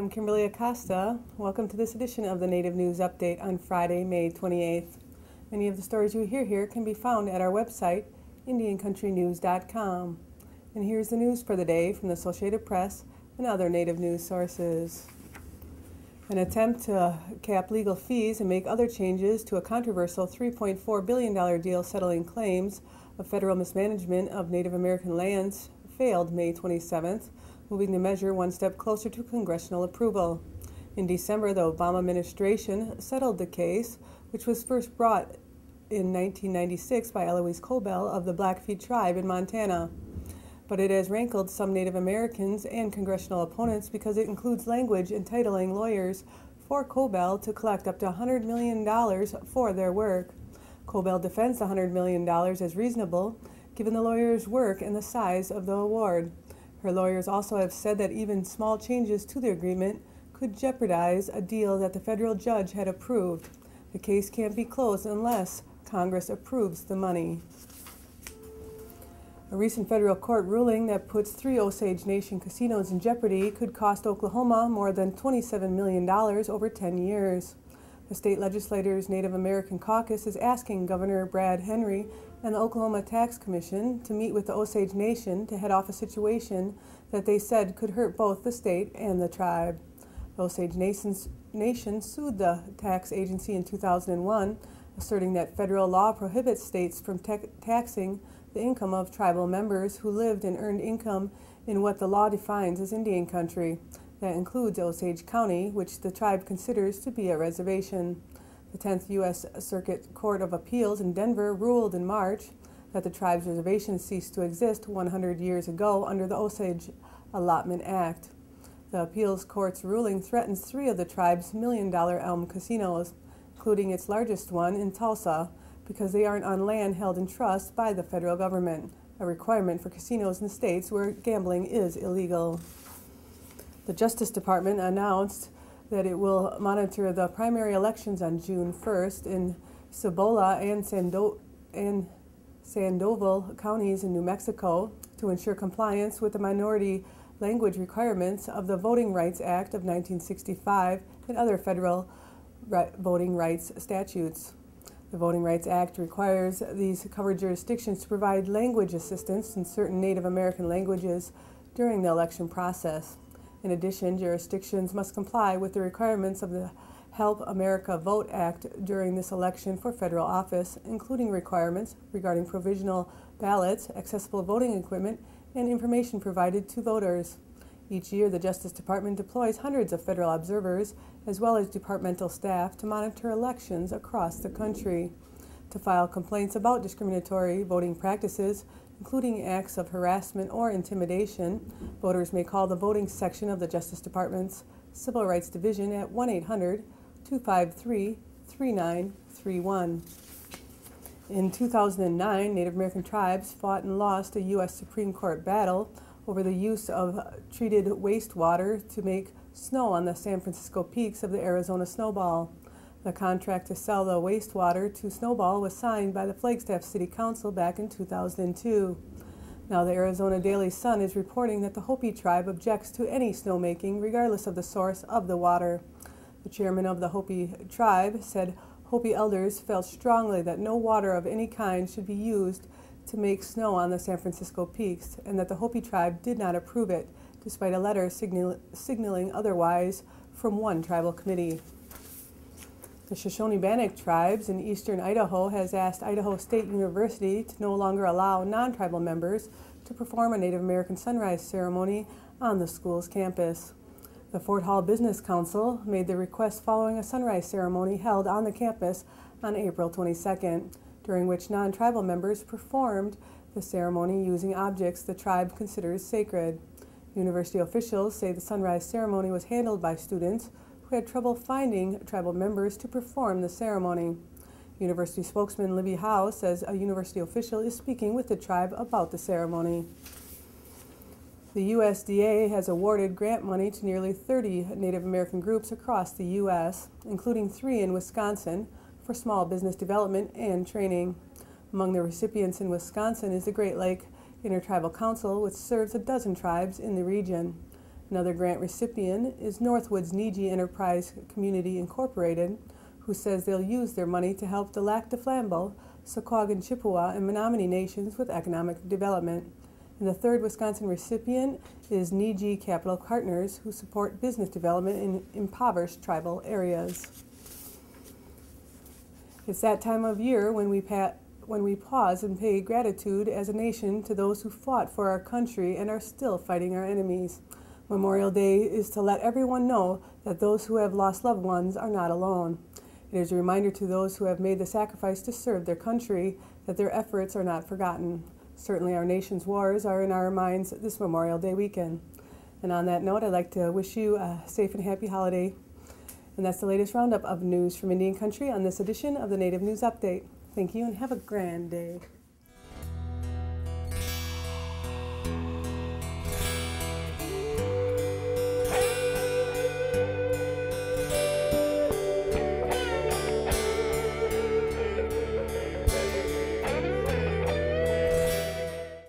I'm Kimberly Acosta. Welcome to this edition of the Native News Update on Friday, May 28th. Many of the stories you hear here can be found at our website, IndianCountryNews.com. And here's the news for the day from the Associated Press and other Native news sources. An attempt to cap legal fees and make other changes to a controversial $3.4 billion deal settling claims of federal mismanagement of Native American lands failed May 27th, moving the measure one step closer to congressional approval. In December, the Obama administration settled the case, which was first brought in 1996 by Eloise Cobell of the Blackfeet tribe in Montana. But it has rankled some Native Americans and congressional opponents because it includes language entitling lawyers for Cobell to collect up to $100 million for their work. Cobell defends the $100 million as reasonable, given the lawyers' work and the size of the award. Her lawyers also have said that even small changes to the agreement could jeopardize a deal that the federal judge had approved. The case can't be closed unless Congress approves the money. A recent federal court ruling that puts 3 Osage Nation casinos in jeopardy could cost Oklahoma more than $27 million over 10 years. The state legislature's Native American caucus is asking Governor Brad Henry and the Oklahoma Tax Commission to meet with the Osage Nation to head off a situation that they said could hurt both the state and the tribe. The Osage Nation sued the tax agency in 2001, asserting that federal law prohibits states from taxing the income of tribal members who lived and earned income in what the law defines as Indian country. That includes Osage County, which the tribe considers to be a reservation. The 10th U.S. Circuit Court of Appeals in Denver ruled in March that the tribe's reservation ceased to exist 100 years ago under the Osage Allotment Act. The appeals court's ruling threatens 3 of the tribe's million-dollar Elm casinos, including its largest one in Tulsa, because they aren't on land held in trust by the federal government, a requirement for casinos in states where gambling is illegal. The Justice Department announced that it will monitor the primary elections on June 1st in Cibola and Sandoval counties in New Mexico to ensure compliance with the minority language requirements of the Voting Rights Act of 1965 and other federal voting rights statutes. The Voting Rights Act requires these covered jurisdictions to provide language assistance in certain Native American languages during the election process. In addition, jurisdictions must comply with the requirements of the Help America Vote Act during this election for federal office, including requirements regarding provisional ballots, accessible voting equipment, and information provided to voters. Each year, the Justice Department deploys hundreds of federal observers, as well as departmental staff, to monitor elections across the country. To file complaints about discriminatory voting practices, including acts of harassment or intimidation, voters may call the voting section of the Justice Department's Civil Rights Division at 1-800-253-3931. In 2009, Native American tribes fought and lost a U.S. Supreme Court battle over the use of treated wastewater to make snow on the San Francisco peaks of the Arizona Snowball. The contract to sell the wastewater to Snowball was signed by the Flagstaff City Council back in 2002. Now the Arizona Daily Sun is reporting that the Hopi tribe objects to any snowmaking regardless of the source of the water. The chairman of the Hopi tribe said Hopi elders felt strongly that no water of any kind should be used to make snow on the San Francisco peaks, and that the Hopi tribe did not approve it, despite a letter signaling otherwise from one tribal committee. The Shoshone-Bannock tribes in eastern Idaho has asked Idaho State University to no longer allow non-tribal members to perform a Native American sunrise ceremony on the school's campus. The Fort Hall Business Council made the request following a sunrise ceremony held on the campus on April 22nd, during which non-tribal members performed the ceremony using objects the tribe considers sacred. University officials say the sunrise ceremony was handled by students who had trouble finding tribal members to perform the ceremony. University spokesman Libby Howe says a university official is speaking with the tribe about the ceremony. The USDA has awarded grant money to nearly 30 Native American groups across the U.S., including 3 in Wisconsin, for small business development and training. Among the recipients in Wisconsin is the Great Lake Intertribal Council, which serves a dozen tribes in the region. Another grant recipient is Northwood's Niji Enterprise Community Incorporated, who says they'll use their money to help the Lac du Flambeau, Secaucus, Chippewa, and Menominee nations with economic development. And the third Wisconsin recipient is Niji Capital Partners, who support business development in impoverished tribal areas. It's that time of year when we pause and pay gratitude as a nation to those who fought for our country and are still fighting our enemies. Memorial Day is to let everyone know that those who have lost loved ones are not alone. It is a reminder to those who have made the sacrifice to serve their country that their efforts are not forgotten. Certainly our nation's wars are in our minds this Memorial Day weekend. And on that note, I'd like to wish you a safe and happy holiday. And that's the latest roundup of news from Indian Country on this edition of the Native News Update. Thank you and have a grand day.